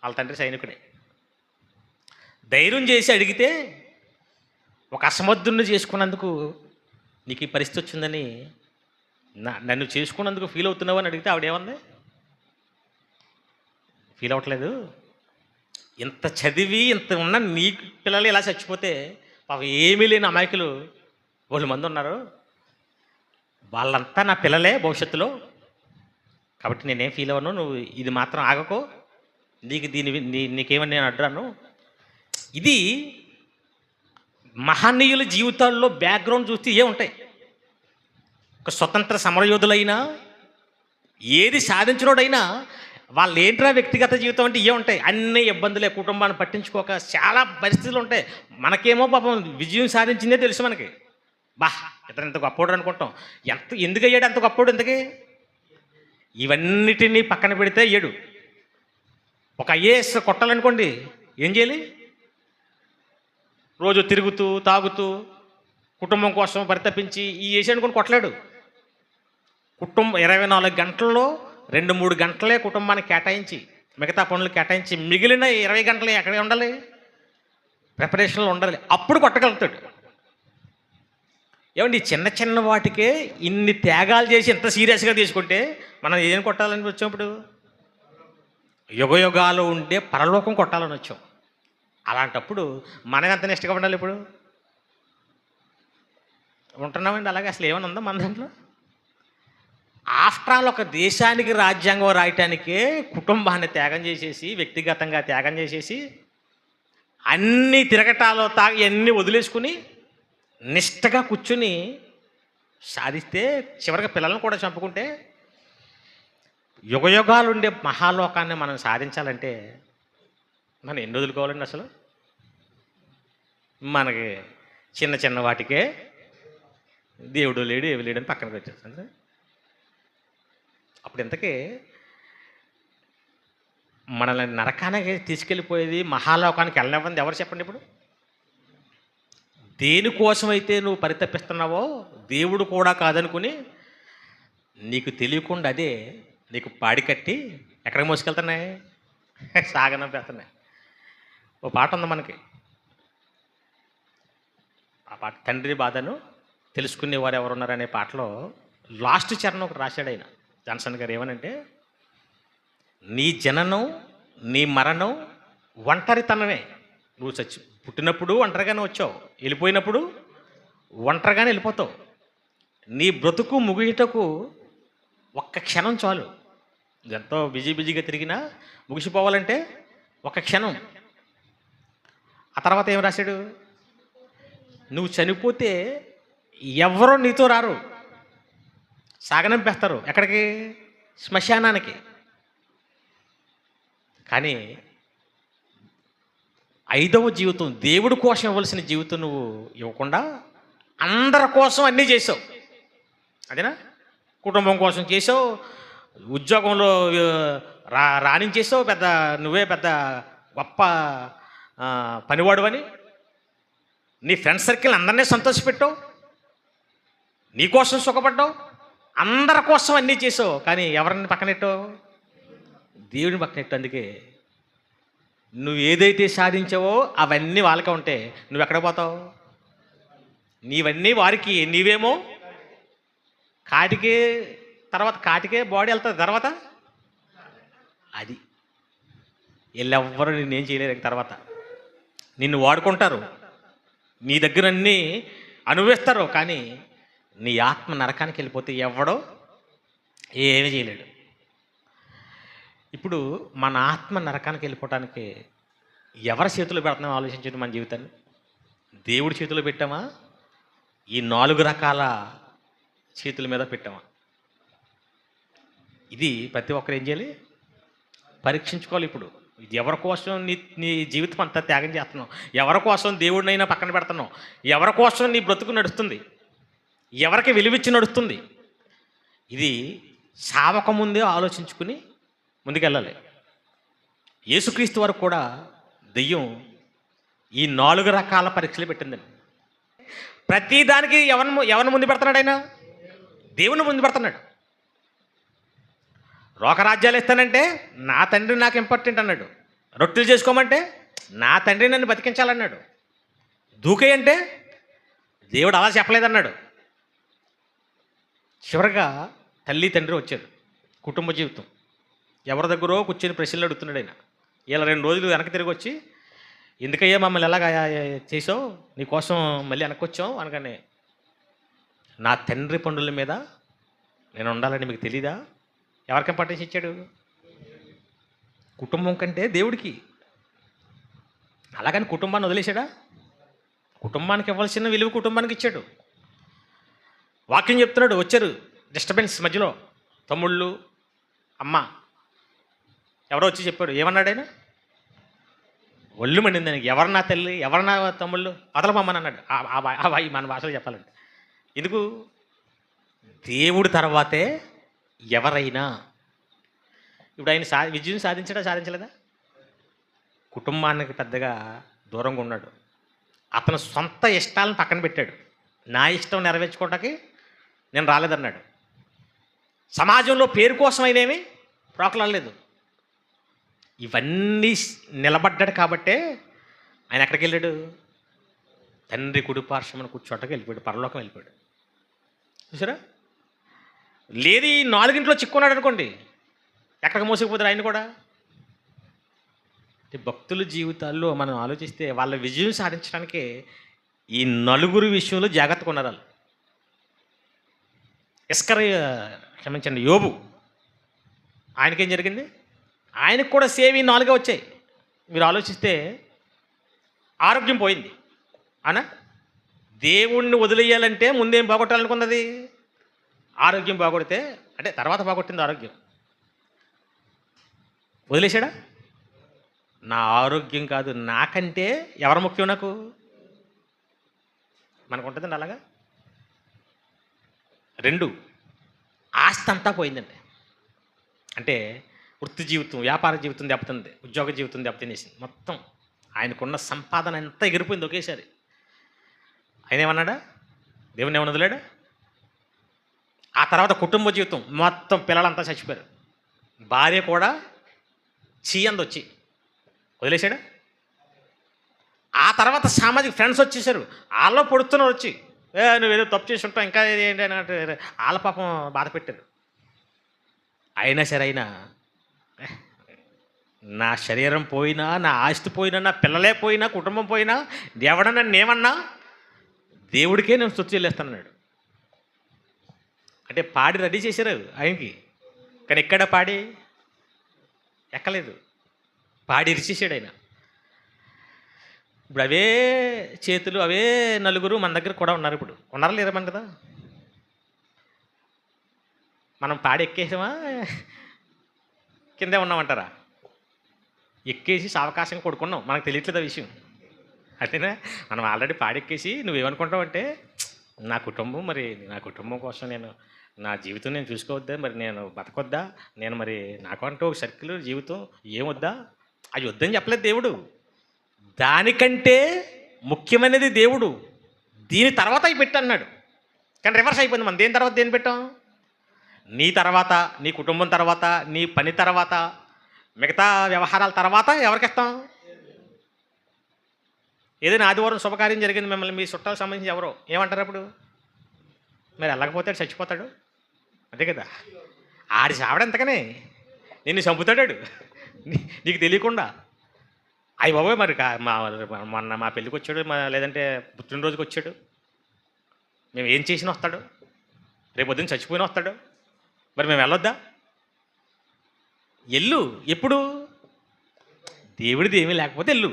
వాళ్ళ తండ్రి సైనికుడే. ధైర్యం చేసి అడిగితే, ఒక అసమర్థుని చేసుకున్నందుకు నీకు ఈ పరిస్థితి వచ్చిందని, నన్ను చేసుకున్నందుకు ఫీల్ అవుతున్నావు అని అడిగితే ఆవిడేమంది? ఫీల్ అవ్వట్లేదు, ఇంత చదివి ఇంత ఉన్న నీ పిల్లలు ఇలా చచ్చిపోతే పాపం ఏమీ లేని అమాయకులు వాళ్ళు మంది ఉన్నారు, వాళ్ళంతా నా పిల్లలే భవిష్యత్తులో, కాబట్టి నేనేం ఫీల్ అవ్వను, నువ్వు ఇది మాత్రం ఆగకో, నీకు నీకేమని నేను అడ్డాను. ఇది మహనీయుల జీవితాల్లో బ్యాక్గ్రౌండ్ చూస్తే ఏముంటాయి? ఒక స్వతంత్ర సమరయోధులైనా, ఏది సాధించినోడైనా వాళ్ళు ఏంట్రా వ్యక్తిగత జీవితం అంటే ఏముంటాయి? అన్ని ఇబ్బందులే, కుటుంబాన్ని పట్టించుకోక చాలా పరిస్థితులు ఉంటాయి. మనకేమో పాపం విజయం సాధించిందే తెలుసు మనకి, ఇతను ఇంత గొప్పోడు అనుకుంటాం. ఎందుకు అయ్యాడు అంత గొప్పోడు? ఇంతకీ ఇవన్నిటినీ పక్కన పెడితే అయ్యాడు. ఒక ఐఏఎస్ కొట్టాలనుకోండి, ఏం చేయాలి? రోజు తిరుగుతూ తాగుతూ కుటుంబం కోసం పరితపించి ఈ చేసి అనుకుని కొట్టలేడు. కుటుంబం 24 గంటల్లో 2-3 గంటలే కుటుంబానికి కేటాయించి, మిగతా పనులు కేటాయించి, మిగిలిన 20 గంటలు ఎక్కడే ఉండాలి? ప్రిపరేషన్లో ఉండాలి, అప్పుడు కొట్టగలుగుతాడు. ఏమండి, చిన్న చిన్న వాటికే ఇన్ని త్యాగాలు చేసి ఇంత సీరియస్గా తీసుకుంటే మనం ఏం కొట్టాలని వచ్చినప్పుడు? యుగయుగాలు ఉండే పరలోకం కొట్టాలని వచ్చాం. అలాంటప్పుడు మనం ఎంత నిష్టగా ఉండాలి ఇప్పుడు? ఉంటున్నామండి అలాగే. అసలు ఏమైనా ఉందా మన దాంట్లో? ఆఫ్టర్ ఆల్ ఒక దేశానికి రాజ్యాంగం రాయటానికే కుటుంబాన్ని త్యాగం చేసేసి, వ్యక్తిగతంగా త్యాగం చేసేసి, అన్ని తిరగటాలు తాగి అన్నీ వదిలేసుకుని నిష్టగా కూర్చుని సాధిస్తే చివరికి పిల్లలను కూడా చంపుకుంటే యుగయుగాలు ఉండే మహాలోకాన్ని మనం సాధించాలంటే మనం ఎన్ని వదులుకోవాలండి అసలు? మనకి చిన్న చిన్న వాటికే దేవుడు లేడు ఏవి లేడని పక్కనకి వచ్చేస్తుంది. అప్పుడు ఇంతకీ మనల్ని నరకానికి తీసుకెళ్ళిపోయేది, మహాలోకానికి వెళ్ళనివ్వంది ఎవరు చెప్పండి ఇప్పుడు? దేనికోసమైతే నువ్వు పరితపిస్తున్నావో దేవుడు కూడా కాదనుకుని నీకు తెలియకుండా అదే నీకు పాడి కట్టి ఎక్కడికి మోసుకెళ్తున్నాయి? సాగనంపేస్తున్నాయి. ఓ పాట ఉంది మనకి, ఆ పాట తండ్రి బాధను తెలుసుకునేవారు ఎవరున్నారనే పాటలో లాస్ట్ చరణం ఒకటి రాశాడు ఆయన జాన్సన్ గారు. ఏమనంటే, నీ జననం నీ మరణం ఒంటరితనమే. నువ్వు పుట్టినప్పుడు ఒంటరిగానే వచ్చావు, వెళ్ళిపోయినప్పుడు ఒంటరిగానే వెళ్ళిపోతావు. నీ బ్రతుకు ముగియటకు ఒక్క క్షణం చాలు. ఎంతో బిజీగా తిరిగినా ముగిసిపోవాలంటే ఒక క్షణం. ఆ తర్వాత ఏం రాశాడు? నువ్వు చనిపోతే ఎవరో నీతో రారు, సాగనంపేస్తారు. ఎక్కడికి? శ్మశానానికి. కానీ 5వ జీవితం, దేవుడి కోసం ఇవ్వాల్సిన జీవితం నువ్వు ఇవ్వకుండా అందరి కోసం అన్నీ చేసావు. అదేనా? కుటుంబం కోసం చేసావు, ఉద్యోగంలో రాణించేసావు, నువ్వే పెద్ద గొప్ప పనివాడు అని నీ ఫ్రెండ్స్ సర్కిల్ అందరినీ సంతోషపెట్టావు, నీకోసం సుఖపడ్డావు, అందరి కోసం అన్నీ చేసావు. కానీ ఎవరిని పక్కనెట్టావు? దేవుడిని పక్కనెట్టు. అందుకే నువ్వు ఏదైతే సాధించావో అవన్నీ వాళ్ళకే ఉంటే నువ్వు ఎక్కడ పోతావు? నీవన్నీ వారికి, నీవేమో కాటికే బాడీ వెళ్తుంది. తర్వాత అది వీళ్ళెవ్వరూ నిన్నేం చేయలేరు. తర్వాత నిన్ను వాడుకుంటారు, నీ దగ్గర అన్నీ అనుభవిస్తారు. కానీ నీ ఆత్మ నరకానికి వెళ్ళిపోతే ఎవడో ఏమీ చేయలేడు. ఇప్పుడు మన ఆత్మ నరకానికి వెళ్ళిపోవటానికి ఎవరి చేతిలో పెడుతున్నాం ఆలోచించండి. మన జీవితాన్ని దేవుడి చేతిలో పెట్టామా? ఈ 4 రకాల చేతుల మీద పెట్టామా? ఇది ప్రతి ఒక్కరు ఏం చేయాలి? పరీక్షించుకోవాలి. ఇప్పుడు ఇది ఎవరి కోసం నీ జీవితం అంతా త్యాగం చేస్తున్నావు? ఎవరి కోసం దేవుడినైనా పక్కన పెడుతున్నావు? ఎవరి కోసం నీ బ్రతుకు నడుస్తుంది? ఎవరికి విలువిచ్చి నడుస్తుంది? ఇది సావక ముందే ఆలోచించుకుని ముందుకెళ్ళాలి. యేసుక్రీస్తు వరకు కూడా దెయ్యం ఈ 4 రకాల పరీక్షలు పెట్టిందండి. ప్రతిదానికి ఎవరిని ముందు పెడుతున్నాడు ఆయన? దేవుని ముందు పెడుతున్నాడు. లోకరాజ్యాలు ఇస్తానంటే నా తండ్రి నాకు ఇంపార్టెంట్ అన్నాడు. రొట్టెలు చేసుకోమంటే నా తండ్రి నన్ను బతికించాలన్నాడు. దూకేయంటే దేవుడు అలా చెప్పలేదన్నాడు. చివరిగా తల్లి తండ్రి వచ్చారు. కుటుంబ జీవితం ఎవరి దగ్గరో కూర్చొని ప్రశ్నలు అడుగుతున్నాడు ఆయన. ఇలా 2 రోజులు వెనక్కి తిరిగి వచ్చి, ఎందుకయ్యా మమ్మల్ని ఎలాగ చేసావు, నీకోసం మళ్ళీ వెనక్కి వచ్చావు అనగానే, నా తండ్రి పనుల మీద నేను ఉండాలని మీకు తెలీదా? ఎవరికి ఇంపార్టెన్స్ ఇచ్చాడు? కుటుంబం కంటే దేవుడికి. అలాగని కుటుంబాన్ని వదిలేశాడా? కుటుంబానికి ఇవ్వాల్సిన విలువ కుటుంబానికి ఇచ్చాడు. వాక్యం చెప్తున్నాడు. వచ్చారు డిస్టర్బెన్స్ మధ్యలో, తమ్ముళ్ళు, అమ్మ, ఎవరో వచ్చి చెప్పాడు. ఏమన్నాడు ఆయన? ఒళ్ళు మండింది ఆయనకి. ఎవరు నా తల్లి, ఎవరు నా తమ్ముళ్ళు, వదలమమ్మని అన్నాడు. ఆ వాయి మన భాషలో చెప్పాలంటే. ఎందుకు? దేవుడి తర్వాతే ఎవరైనా. ఇప్పుడు ఆయన విజయం సాధించలేదా? కుటుంబానికి పెద్దగా దూరంగా ఉన్నాడు. అతను సొంత ఇష్టాలను పక్కన పెట్టాడు. నా ఇష్టం నెరవేర్చుకోవటానికి నేను రాలేదన్నాడు. సమాజంలో పేరు కోసం అయినేమి ప్రోకలాడలేదు. ఇవన్నీ నిలబడ్డాడు కాబట్టే ఆయన ఎక్కడికి వెళ్ళాడు? తండ్రి కుడి పార్శ్వమున కూర్చోటకి వెళ్ళిపోయాడు, పరలోకం వెళ్ళిపోయాడు. చూసారా? లేదు ఈ 4 చిక్కున్నాడు అనుకోండి, ఎక్కడికి మోసుకుపోతారు ఆయన కూడా? అంటే భక్తుల జీవితాల్లో మనం ఆలోచిస్తే వాళ్ళ విజయం సాధించడానికి ఈ నలుగురు విషయంలో జాగ్రత్తగా ఉన్నారు వాళ్ళు. ఇస్కరయ్య, క్షమించండి, యోబు, ఆయనకేం జరిగింది? ఆయనకు కూడా సేమ్ ఈ నాలుగే వచ్చాయి. మీరు ఆలోచిస్తే ఆరోగ్యం పోయింది. అవునా? దేవుణ్ణి వదిలేయాలంటే ముందేం బాగొట్టాలనుకున్నది? ఆరోగ్యం బాగొడితే, అంటే తర్వాత బాగొట్టింది ఆరోగ్యం. వదిలేశాడా? నా ఆరోగ్యం కాదు, నాకంటే ఎవరు ముఖ్యం నాకు? మనకు ఉంటుందండి అలాగా. 2, ఆస్తి అంతా పోయిందండి. అంటే వృత్తి జీవితం, వ్యాపార జీవితం దెబ్బతింది, ఉద్యోగ జీవితం దెబ్బతినేసింది. మొత్తం ఆయనకున్న సంపాదన అంతా ఎగిరిపోయింది ఒకేసారి. ఆయన ఏమన్నాడా? దేవుని ఏమన్నా వదిలాడా? ఆ తర్వాత కుటుంబ జీవితం మొత్తం, పిల్లలంతా చచ్చిపోయారు, భార్య కూడా చీయంది వచ్చి వదిలేశాడా? ఆ తర్వాత సామాజిక ఫ్రెండ్స్ వచ్చేసారు, వాళ్ళలో పొడుతున్నారు వచ్చి, నువ్వేదో తప్పు చేసి ఉంటావు, ఇంకా ఏంటి అని అంటే వాళ్ళ పాపం బాధ పెట్టారు. అయినా సరే అయినా నా శరీరం పోయినా, నా ఆస్తి పోయినా, నా పిల్లలే పోయినా, కుటుంబం పోయినా, ఎవడన్నా నేమన్నా దేవుడికే నేను స్తుతి చెల్లిస్తానన్నాడు. అంటే పాడి రెడీ చేశారు ఆయనకి, కానీ ఎక్కడ పాడి ఎక్కలేదు, పాడి ఇరిచేసాడు ఆయన. ఇప్పుడు అవే చేతులు, అవే నలుగురు మన దగ్గర కూడా ఉన్నారు. ఇప్పుడు ఉన్నారా లేరా మన కదా? మనం పాడి ఎక్కేసామా, కిందే ఉన్నామంటారా? ఎక్కేసి సావకాశంగా కొడుకున్నాం, మనకు తెలియట్లేదు ఆ విషయం. అంతేనా? మనం ఆల్రెడీ పాడెక్కేసి నువ్వేమనుకుంటావు అంటే, నా కుటుంబం, మరి నా కుటుంబం కోసం నేను నా జీవితం నేను చూసుకోవద్దా, మరి నేను బతకొద్దా, నేను మరి నాకంటూ ఒక సర్కిల్ జీవితం ఏమొద్దా? అది వద్దని చెప్పలేదు దేవుడు. దానికంటే ముఖ్యమైనది దేవుడు, దీని తర్వాత అవి పెట్టన్నాడు. కానీ రివర్స్ అయిపోయింది. మనం దేని తర్వాత దేని పెట్టాం? నీ తర్వాత, నీ కుటుంబం తర్వాత, నీ పని తర్వాత, మిగతా వ్యవహారాల తర్వాత ఎవరికి ఇస్తాం? ఏదైనా ఆదివారం శుభకార్యం జరిగింది, మిమ్మల్ని మీ చుట్టాలకు సంబంధించి ఎవరో ఏమంటారు అప్పుడు? మరి వెళ్ళకపోతాడు, చచ్చిపోతాడు, అంతే కదా? ఆడి చావడంతకనే నిన్ను చంపుతాడాడు నీకు తెలియకుండా. అయ్యి బాబోయ్, మరి మొన్న మా పెళ్ళికి వచ్చాడు, లేదంటే పుట్టినరోజుకి వచ్చాడు, మేము ఏం చేసినా వస్తాడు, రేపు పొద్దున్న చచ్చిపోయినా వస్తాడు, మరి మేము వెళ్ళొద్దా? ఎల్లు. ఎప్పుడు? దేవుడిది ఏమీ లేకపోతే ఎల్లు,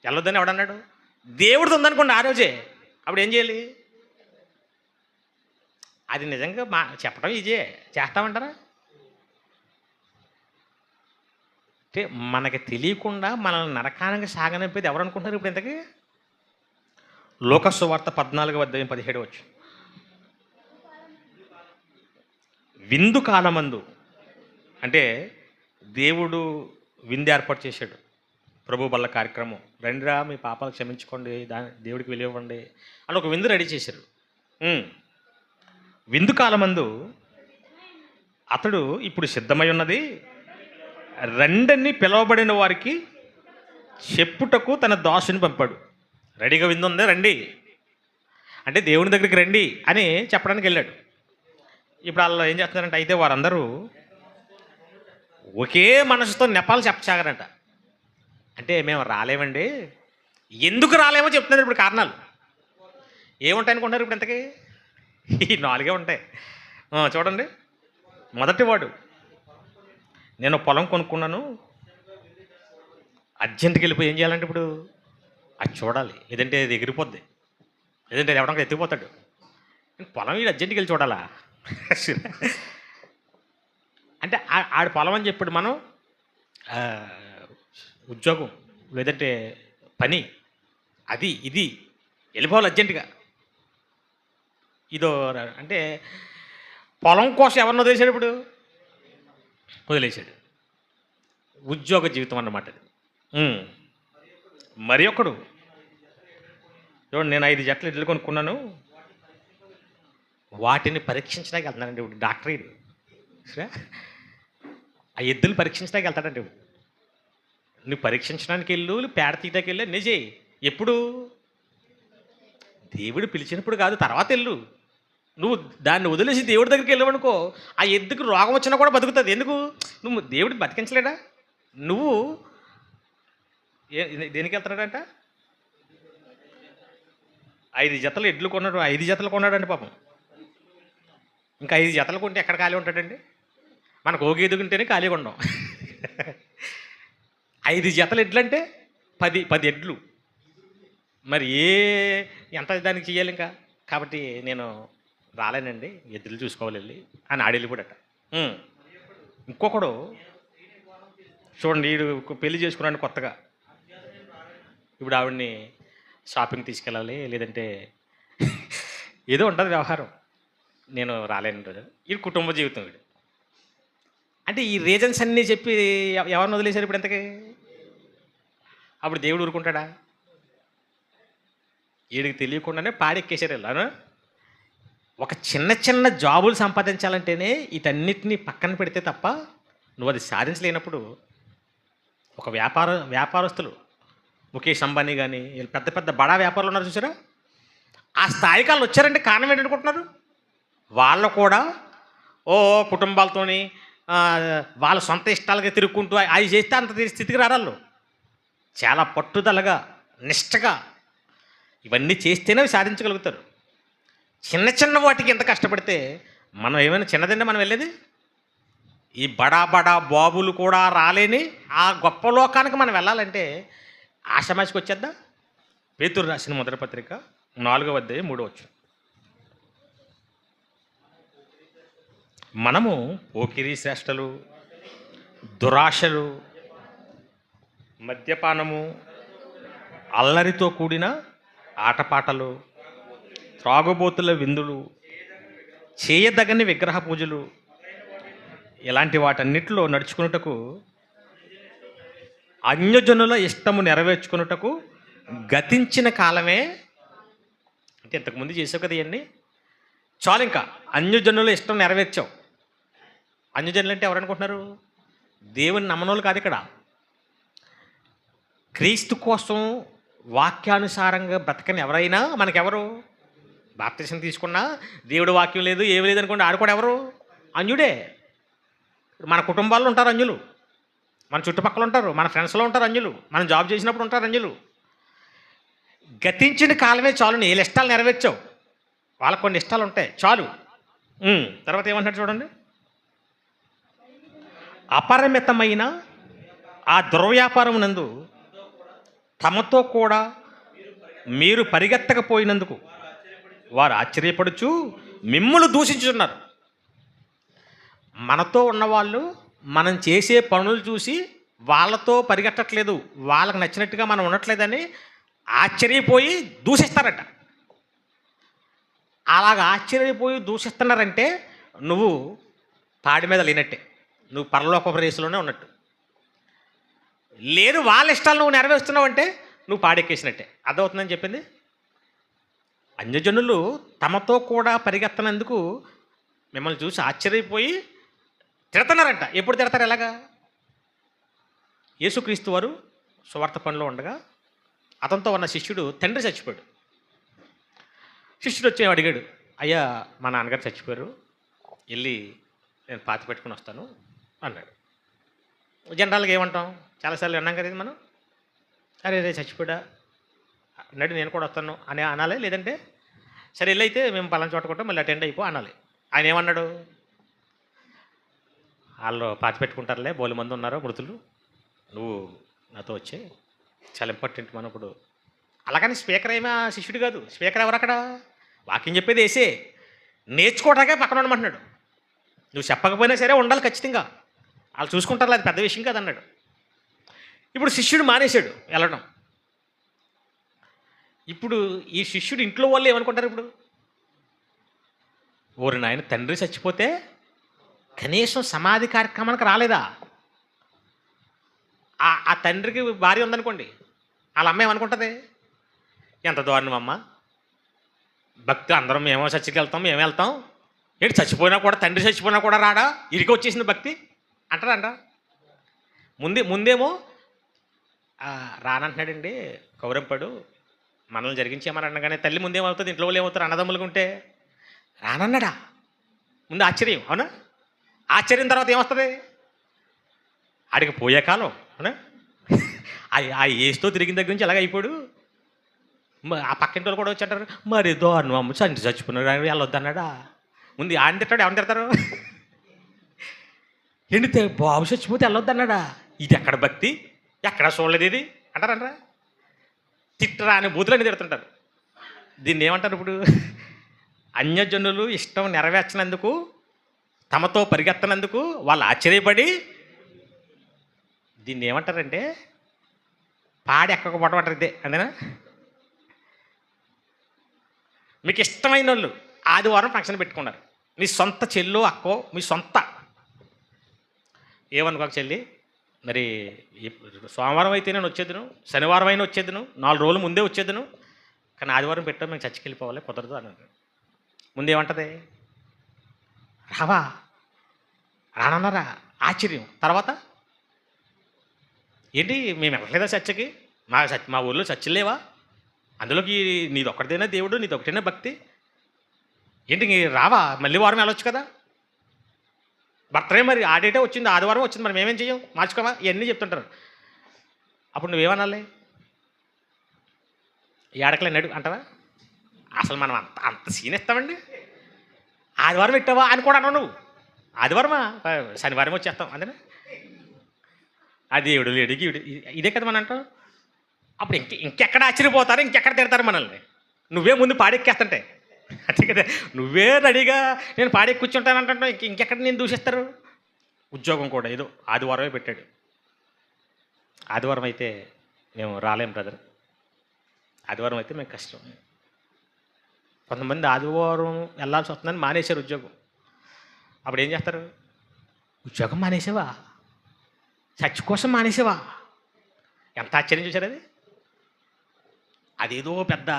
వెళ్ళొద్దని ఎవడన్నాడు? దేవుడిది ఉందనుకోండి ఆ రోజే, అప్పుడు ఏం చేయాలి? అది నిజంగా చెప్పడం ఈజీ, చేస్తామంటారా? అంటే మనకి తెలియకుండా మనల్ని నరకానికి సాగనంపేది ఎవరు అనుకుంటున్నారు ఇప్పుడు ఇంతకీ? లోక సువార్త 14:17 విందు కాలమందు, అంటే దేవుడు విందు ఏర్పాటు చేశాడు, ప్రభు బల్ల కార్యక్రమం. రండిరా, మీ పాపాలు క్షమించుకోండి, దేవుడికి విలువండి అని ఒక విందు రెడీ చేశారు. విందు కాలమందు అతడు ఇప్పుడు సిద్ధమై ఉన్నది, రెండన్ని పిలవబడిన వారికి చెప్పుటకు తన దాసుని పంపాడు. రెడీగా విందు ఉంది, రండి అంటే దేవుని దగ్గరికి రండి అని చెప్పడానికి వెళ్ళాడు. ఇప్పుడు వాళ్ళు ఏం చేస్తున్నారంటే, అయితే వారందరూ ఒకే మనసుతో నెపాలు చెప్పసాగారంట. అంటే మేము రాలేమండి, ఎందుకు రాలేమో చెప్తున్నారు ఇప్పుడు కారణాలు. ఏముంటాయి అనుకుంటున్నారు ఇప్పుడు ఇంతకీ? ఈ 4 ఉంటాయి. చూడండి, మొదటి వాడు, నేను పొలం కొనుక్కున్నాను, అర్జెంట్కి వెళ్ళిపోయి ఏం చేయాలంటే ఇప్పుడు అది చూడాలి, లేదంటే అది ఎగిరిపోద్ది, లేదంటే అది ఎవడానికి ఎత్తిపోతాడు. పొలం వీడు అర్జెంట్కి వెళ్ళి చూడాలా? అంటే ఆడి పొలం అని చెప్పాడు. మనం ఉద్యోగం, లేదంటే పని, అది ఇది వెళ్ళిపోవాలి అర్జెంటుగా. ఇదో అంటే పొలం కోసం ఎవరిని వదిలేశాడు ఇప్పుడు? వదిలేశాడు. ఉద్యోగ జీవితం అన్నమాట అది. మరి ఒకడు, చూడండి, నేను 5 జట్లు ఎడ్లు కొనుక్కున్నాను, వాటిని పరీక్షించడానికి వెళ్తున్నానండి ఇప్పుడు. డాక్టర్ ఇది ఆ ఎద్దులు పరీక్షించడానికి వెళ్తాడంటే ఇప్పుడు. నువ్వు పరీక్షించడానికి వెళ్ళు, పేడ తీయడానికి వెళ్ళి అన్నీ చేయి. ఎప్పుడు? దేవుడు పిలిచినప్పుడు కాదు, తర్వాత వెళ్ళు. నువ్వు దాన్ని వదిలేసి దేవుడి దగ్గరికి వెళ్ళవనుకో, ఆ ఎద్దుకు రోగం వచ్చినా కూడా బతుకుతుంది. ఎందుకు? నువ్వు దేవుడికి బతికించలేడా? నువ్వు దేనికి వెళ్తున్నాడంట? 5 జతలు ఎడ్లు కొన్నాడు, 5 జతలు కొన్నాడండి పాపం. ఇంకా 5 జతలు కొంటే ఎక్కడ ఖాళీ ఉంటాడండి? మనకు ఓ గేదుకుంటేనే ఖాళీగా ఉండం. 5 జతలు ఎడ్లు అంటే 10 ఎడ్లు. మరి ఎంత దానికి చెయ్యాలి ఇంకా? కాబట్టి నేను రాలేనండి, ఎద్దులు చూసుకోవాలి వెళ్ళి అని ఆడెళ్ళిపోడట. ఇంకొకడు చూడండి, వీడు పెళ్లి చేసుకున్నాడు కొత్తగా. ఇప్పుడు ఆవిడ్ని షాపింగ్ తీసుకెళ్ళాలి, లేదంటే ఏదో ఉంటుంది వ్యవహారం, నేను రాలేను రోజు. ఇది కుటుంబ జీవితం. వీడు అంటే ఈ రీజన్స్ అన్నీ చెప్పి ఎవరిని వదిలేశారు ఇప్పుడు ఎంతకి? అప్పుడు దేవుడు ఊరుకుంటాడా? వీడికి తెలియకుండానే పాడెక్కేశారు ఇలా. ఒక చిన్న చిన్న జాబులు సంపాదించాలంటేనే వీటన్నిటినీ పక్కన పెడితే తప్ప నువ్వు అది సాధించలేనప్పుడు, ఒక వ్యాపారస్తులు ముఖేష్ అంబానీ కానీ పెద్ద పెద్ద బడా వ్యాపారులు ఉన్నారు చూసారా, ఆ స్థాయికి వాళ్ళు వచ్చారంటే కారణం ఏంటనుకుంటున్నారు? వాళ్ళు కూడా కుటుంబాలతోని వాళ్ళ సొంత ఇష్టాలుగా తిరుగుకుంటూ అవి చేస్తే అంత స్థితికి రారాళ్ళు. చాలా పట్టుదలగా, నిష్టగా ఇవన్నీ చేస్తేనే అవి సాధించగలుగుతారు. చిన్న చిన్న వాటికి ఎంత కష్టపడితే మనం ఏమైనా చిన్నదండి మనం వెళ్ళేది? ఈ బడా బడా బాబులు కూడా రాలేని ఆ గొప్ప లోకానికి మనం వెళ్ళాలంటే ఆషామాషికి వచ్చేద్దా? పేతురు రాసిన మొదటి పత్రిక 4వ అధ్యాయం 3వ వచనం. మనము పోకిరీ శ్రేష్టలు, దురాశలు, మద్యపానము, అల్లరితో కూడిన ఆటపాటలు, త్రాగుబోతుల విందులు, చేయదగని విగ్రహ పూజలు, ఇలాంటి వాటన్నిటిలో నడుచుకున్నటకు, అన్యజనుల ఇష్టము నెరవేర్చుకున్నటకు గతించిన కాలమే. అంటే ఇంతకుముందు చేసావు కదా ఇవన్నీ, చాలు ఇంకా అన్యజనుల ఇష్టం నెరవేర్చావు. అన్యజనులు అంటే ఎవరనుకుంటున్నారు? దేవుని నమ్మనోళ్ళు కాదు ఇక్కడ. క్రీస్తు కోసం వాక్యానుసారంగా బ్రతకని ఎవరైనా మనకెవరు? బాప్తిసం తీసుకున్నా దేవుడి వాక్యం లేదు, ఏమి లేదు అనుకోండి, ఆడు కూడా ఎవరు? అన్యుడే. మన కుటుంబాల్లో ఉంటారు అన్యులు, మన చుట్టుపక్కల ఉంటారు, మన ఫ్రెండ్స్లో ఉంటారు అన్యులు, మనం జాబ్ చేసినప్పుడు ఉంటారు అన్యులు. గతించిన కాలమే చాలు, నీ ఇష్టాలు నెరవేర్చావు. వాళ్ళకు కొన్ని ఇష్టాలు ఉంటాయి, చాలు. తర్వాత ఏమంటాడు చూడండి, అపరిమితమైన ఆ దుర్వ్యాపారం నందు తమతో కూడా మీరు పరిగెత్తకపోయినందుకు వారు ఆశ్చర్యపడుచు మిమ్ములు దూషించుతున్నారు. మనతో ఉన్నవాళ్ళు మనం చేసే పనులు చూసి వాళ్ళతో పరిగెట్టట్లేదు, వాళ్ళకి నచ్చినట్టుగా మనం ఉండట్లేదని ఆశ్చర్యపోయి దూషిస్తారట. అలాగ ఆశ్చర్యపోయి దూషిస్తున్నారంటే నువ్వు పాడి మీద లేనట్టే, నువ్వు పరలోక రేసులోనే ఉన్నట్టు. లేదు వాళ్ళ ఇష్టాలు నువ్వు నెరవేరుస్తున్నావు అంటే నువ్వు పాడెక్కేసినట్టే. అర్థమవుతుందని చెప్పింది. అన్యజనులు తమతో కూడా పరిగెత్తనందుకు మిమ్మల్ని చూసి ఆశ్చర్యపోయి తిడతారంట. ఎప్పుడు తిడతారు? ఎలాగా? యేసుక్రీస్తు వారు సువార్త పనిలో ఉండగా అతనితో ఉన్న శిష్యుడు తండ్రి చచ్చిపోయాడు. శిష్యుడు వచ్చి అడిగాడు, అయ్యా మా నాన్నగారు చచ్చిపోయారు, వెళ్ళి నేను పాతి పెట్టుకుని వస్తాను అన్నాడు. జనరల్గా ఏమంటాం? చాలాసార్లు విన్నాం కదా మనం, అరే రే చచ్చిపోయా అన్నాడు, నేను కూడా వస్తాను అని అనాలి. లేదంటే సరే వెళ్ళైతే మేము పలానా చోట కొట్టాం మళ్ళీ అటెండ్ అయిపో అనాలి. ఆయన ఏమన్నాడు? వాళ్ళు పాతి పెట్టుకుంటారులే, బోలు మంది ఉన్నారు మృతులు, నువ్వు నాతో వచ్చే, చాలా ఇంపార్టెంట్ మనప్పుడు. అలాగని స్పీకర్ ఏమీ శిష్యుడు కాదు. స్పీకర్ ఎవరు అక్కడ? వాక్యం చెప్పేది వేసే, నేర్చుకోవడానికే పక్కన ఉండమంటున్నాడు. నువ్వు చెప్పకపోయినా సరే ఉండాలి ఖచ్చితంగా, వాళ్ళు చూసుకుంటారు, అది పెద్ద విషయం కాదు అన్నాడు. ఇప్పుడు శిష్యుడు మానేశాడు వెళ్ళడం. ఇప్పుడు ఈ శిష్యుడు ఇంట్లో వాళ్ళు ఏమనుకుంటారు? ఇప్పుడు ఓరి నాయన, తండ్రి చచ్చిపోతే కనీసం సమాధి కార్యక్రమానికి రాలేదా? ఆ తండ్రికి భార్య ఉందనుకోండి, వాళ్ళ అమ్మ ఏమనుకుంటుంది? ఎంత దారుణం అమ్మ, భక్తి అందరం మేమో చర్చికి వెళ్తాం, మేము వెళ్తాం, ఏంటి చచ్చిపోయినా కూడా, తండ్రి చచ్చిపోయినా కూడా రాడా, ఇరికి వచ్చేసింది భక్తి అంటారంట. ముందేమో రానంటున్నాడండి కౌరంపాడు, మనల్ని జరిగించేమని అనగానే తల్లి ముందేమవుతుంది, ఇంట్లో వాళ్ళు ఏమవుతారు, అన్నదమ్ములుగా ఉంటే రానన్నాడా? ముందు ఆశ్చర్యం, అవునా? ఆశ్చర్యం తర్వాత ఏమొస్తుంది? ఆడికి పోయే కాలం, అవునా? ఆ ఏసుతో తిరిగిన దగ్గర నుంచి ఎలాగ అయిపోయాడు. ఆ పక్కింటి వాళ్ళు కూడా వచ్చి అంటారు, మరి దారుణం అమ్మ చచ్చిపోయినాడు వెళ్ళొద్దన్నాడా. ముందు ఆయన తిట్టాడు, ఎవరిని తిడతారు? ఎండితే బాబు చచ్చిపోతే వెళ్ళొద్దన్నాడా. ఇది ఎక్కడ భక్తి, ఎక్కడ చూడలేదు ఇది అంటారంటారా. తిట్టరా అని బూతులని తిడుతుంటారు. దీన్ని ఏమంటారు ఇప్పుడు? అన్యజనులు ఇష్టం నెరవేర్చినందుకు, తమతో పరిగెత్తనందుకు వాళ్ళు ఆశ్చర్యపడి దీన్ని ఏమంటారంటే పాడి ఎక్కకపోవడం అంటారు. ఇదే అంతేనా? మీకు ఇష్టమైన వాళ్ళు ఆదివారం ఫంక్షన్ పెట్టుకున్నారు. మీ సొంత చెల్లో అక్కో, మీ సొంత ఏమనుకోక చెల్లి, మరి సోమవారం అయితే నేను వచ్చేద్దును, శనివారం అయినా వచ్చేద్దును, 4 రోజులు ముందే వచ్చేద్దును, కానీ ఆదివారం పెట్టాం మేము చర్చికి వెళ్ళిపోవాలి, కుదరదు అన్నారు. ముందేమంటది? రావా రానన్నారా? ఆశ్చర్యం. తర్వాత ఏంటి మేము వెళ్ళలేదా చర్చకి? మా ఊళ్ళో చర్చలు లేవా? అందులోకి నీది ఒక్కడితేనే దేవుడు, నీది ఒకటేనే భక్తి ఏంటి? రావా? మళ్ళీ వారం వెళ్ళొచ్చు కదా. బర్త్డే మరి ఆ డేటే వచ్చింది, ఆదివారం వచ్చింది, మరి మేమేం చెయ్యం, మార్చుకోవా? ఇవన్నీ చెప్తుంటారు. అప్పుడు నువ్వేమనాలి? ఏడకలే నడు అంటావా? అసలు మనం అంత సీన్ ఇస్తామండి. ఆదివారం పెట్టావా అని కూడా అన్నావు నువ్వు. ఆదివారమా, శనివారం వచ్చేస్తాం అంతేనా? ఆ దేవుడు లేడు, ఇదే కదా మనం అంటాం. అప్పుడు ఇంకెక్కడ ఆశ్చర్యపోతారు, ఇంకెక్కడ తిడతారు మనల్ని. నువ్వే ముందు పాడెక్కేస్తుంటే అంతే కదా. నువ్వే రెడీగా నేను పాడెక్కి కూర్చుంటానంటే ఇంకెక్కడ నేను దూషిస్తారు. ఉద్యోగం కూడా ఏదో ఆదివారమే పెట్టాడు. ఆదివారం అయితే మేము రాలేం బ్రదర్, ఆదివారం అయితే మేము కష్టం. కొంతమంది ఆదివారం వెళ్ళాల్సి వస్తుందని మానేశారు ఉద్యోగం. అప్పుడు ఏం చేస్తారు? ఉద్యోగం మానేసావా? చర్చ్ కోసం మానేసావా? ఎంత ఆశ్చర్యం చూసారు అది. అదేదో పెద్ద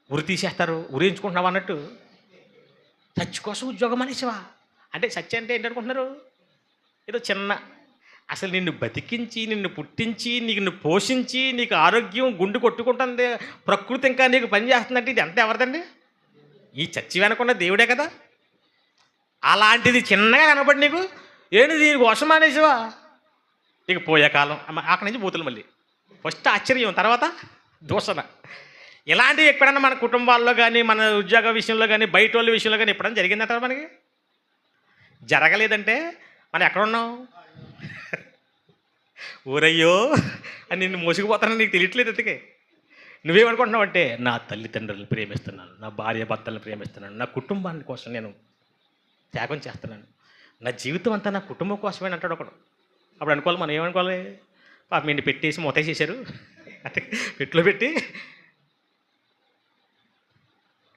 ఉరి తీసేస్తారు, ఉరించుకుంటున్నావు అన్నట్టు. చర్చ్ కోసం ఉద్యోగం మానేసావా అంటే చర్చ్ అంటే ఏంటనుకుంటున్నారు? ఏదో చిన్న, అసలు నిన్ను బతికించి, నిన్ను పుట్టించి, నిన్ను పోషించి, నీకు ఆరోగ్యం, గుండు కొట్టుకుంటుంది, ప్రకృతి ఇంకా నీకు పని చేస్తుందంటే ఇది ఎంత ఎవరిదండి? ఈ చర్చి వెనకున్న దేవుడే కదా. అలాంటిది చిన్నగా కనపడి నీకు ఏంటి దీని కోసం మానేసావా? ఇక పోయే కాలం అక్కడి నుంచి బూతులు. మళ్ళీ ఫస్ట్ ఆశ్చర్యం, తర్వాత దూషణ. ఇలాంటివి ఎప్పుడన్నా మన కుటుంబాల్లో కానీ, మన ఉద్యోగ విషయంలో కానీ, బయట వాళ్ళ విషయంలో కానీ ఎప్పుడన్నా జరిగిందంటారా? మనకి జరగలేదంటే మనం ఎక్కడున్నాం? ఊరయ్యో అని నిన్ను మోసుకుపోతానని నీకు తెలియట్లేదు. అందుకే నువ్వేమనుకుంటున్నావు అంటే, నా తల్లిదండ్రులను ప్రేమిస్తున్నాను, నా భార్య భర్తలను ప్రేమిస్తున్నాను, నా కుటుంబాన్ని కోసం నేను త్యాగం చేస్తున్నాను, నా జీవితం అంతా నా కుటుంబం కోసమే అంటాడు ఒకడు. అప్పుడు అనుకోవాలి, మనం ఏమనుకోవాలి? పాపం నిన్ను పెట్టేసి మూతేసేసారు, అంటే పెట్టులో పెట్టి.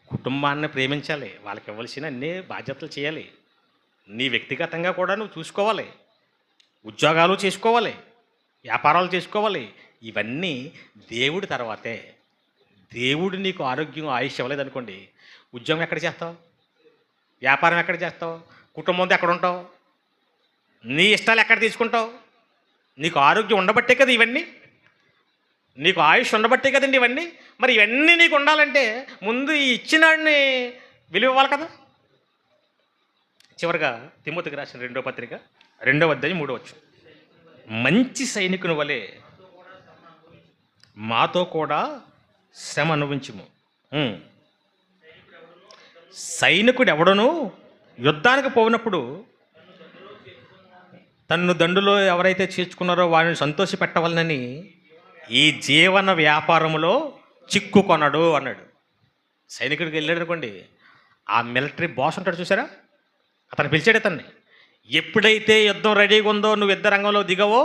కుటుంబాన్ని ప్రేమించాలి, వాళ్ళకి ఇవ్వాల్సిన అన్ని బాధ్యతలు చేయాలి, నీ వ్యక్తిగతంగా కూడా నువ్వు చూసుకోవాలి, ఉద్యోగాలు చేసుకోవాలి, వ్యాపారాలు చేసుకోవాలి. ఇవన్నీ దేవుడి తర్వాతే. దేవుడు నీకు ఆరోగ్యం, ఆయుష్ ఇవ్వలేదనుకోండి, ఉద్యోగం ఎక్కడ చేస్తావు? వ్యాపారం ఎక్కడ చేస్తావు? కుటుంబంతో ఎక్కడ ఉంటావు? నీ ఇష్టాలు ఎక్కడ తీసుకుంటావు? నీకు ఆరోగ్యం ఉండబట్టే కదా ఇవన్నీ, నీకు ఆయుష్ ఉండబట్టే కదండి ఇవన్నీ. మరి ఇవన్నీ నీకు ఉండాలంటే ముందు ఈ ఇచ్చినాడిని విలువ ఇవ్వాలి కదా. చివరిగా తిమోతికి రాసిన 2వ పత్రిక 2వ అధ్యాయం 3వ వచనం, మంచి సైనికుని వలె మాతో కూడా శ్రమ అనుభవించుము. సైనికుడు ఎవడను యుద్ధానికి పోయినప్పుడు తన్ను దండులో ఎవరైతే చేర్చుకున్నారో వారిని సంతోష పెట్టవాలని ఈ జీవన వ్యాపారంలో చిక్కుకొనడు అన్నాడు. సైనికుడికి వెళ్ళాడు అనుకోండి, ఆ మిలిటరీ బాస్ ఉంటాడు చూసారా, అతను పిలిచాడు అతన్ని. ఎప్పుడైతే యుద్ధం రెడీగా ఉందో, నువ్వు యుద్ధ రంగంలో దిగవో,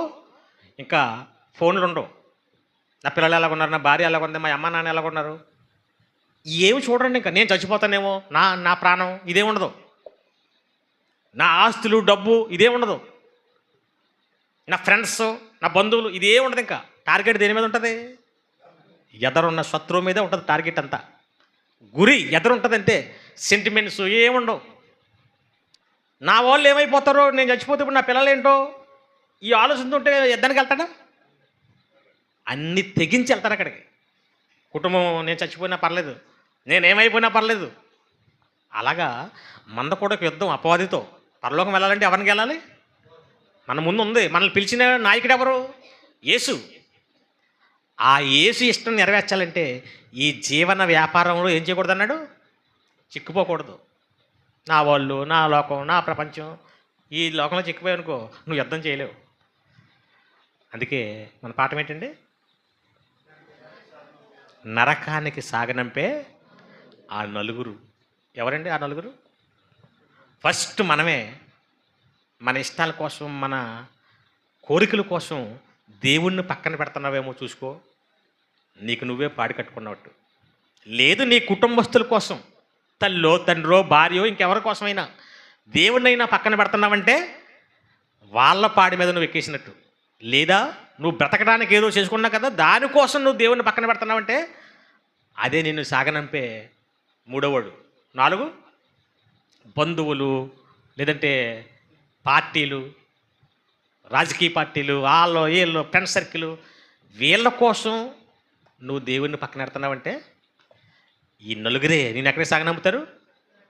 ఇంకా ఫోన్లు ఉండవు. నా పిల్లలు ఎలాగున్నారు, నా భార్య ఎలాగుంది, మా అమ్మ నాన్న ఎలాగున్నారు, ఏమి చూడండి. ఇంకా నేను చచ్చిపోతానేమో, నా ప్రాణం ఇదే ఉండదు, నా ఆస్తులు డబ్బు ఇదే ఉండదు, నా ఫ్రెండ్స్ నా బంధువులు ఇదే ఉండదు. ఇంకా టార్గెట్ దేని మీద ఉంటుంది? ఎదరున్న శత్రువు మీదే ఉంటుంది టార్గెట్ అంతా. గురి ఎదరుంటుంది అంతే, సెంటిమెంట్స్ ఏముండవు. నా వాళ్ళు ఏమైపోతారో, నేను చచ్చిపోతే ఇప్పుడు నా పిల్లలు ఏంటో, ఈ ఆలోచన ఉంటే యుద్ధానికి వెళ్తాడా? అన్నీ తెగించి వెళ్తారు అక్కడికి. కుటుంబం నేను చచ్చిపోయినా పర్లేదు, నేనేమైపోయినా పర్లేదు. అలాగా మంద కూడా యుద్ధం అపవాదితో. పరలోకం వెళ్ళాలంటే ఎవరికి వెళ్ళాలి? మన ముందు ఉంది. మనల్ని పిలిచిన నాయకుడు ఎవరు? యేసు. ఆ యేసు ఇష్టం నెరవేర్చాలంటే ఈ జీవన వ్యాపారంలో ఏం చేయకూడదు అన్నాడు? చిక్కుపోకూడదు. నా వాళ్ళు, నా లోకం, నా ప్రపంచం, ఈ లోకంలో చిక్కిపోయావు అనుకో నువ్వు యుద్ధం చేయలేవు. అందుకే మన పాఠం ఏంటండి? నరకానికి సాగనంపే ఆ నలుగురు. ఎవరండి ఆ నలుగురు? ఫస్ట్ మనమే. మన ఇష్టాల కోసం, మన కోరికల కోసం దేవుణ్ణి పక్కన పెడుతున్నావేమో చూసుకో, నీకు నువ్వే పాడి కట్టుకున్నట్టు. లేదు నీ కుటుంబస్తుల కోసం, తల్లో తండ్రో భార్యో ఇంకెవరి కోసమైనా దేవుణ్ణైనా పక్కన పెడుతున్నావంటే వాళ్ళ పాడి మీద నువ్వు ఎక్కేసినట్టు. లేదా నువ్వు బ్రతకడానికి ఏదో చేసుకున్నావు కదా, దానికోసం నువ్వు దేవుణ్ణి పక్కన పెడుతున్నావంటే అదే నిన్ను సాగనంపే మూడోవాడు. 4 బంధువులు, లేదంటే పార్టీలు, రాజకీయ పార్టీలు, వాళ్ళు వీళ్ళు ఫ్రెండ్ సర్కిల్, వీళ్ళ కోసం నువ్వు దేవుణ్ణి పక్కన పెడుతున్నావంటే ఈ నలుగురే నేను ఎక్కడికి సాగనంపుతారు?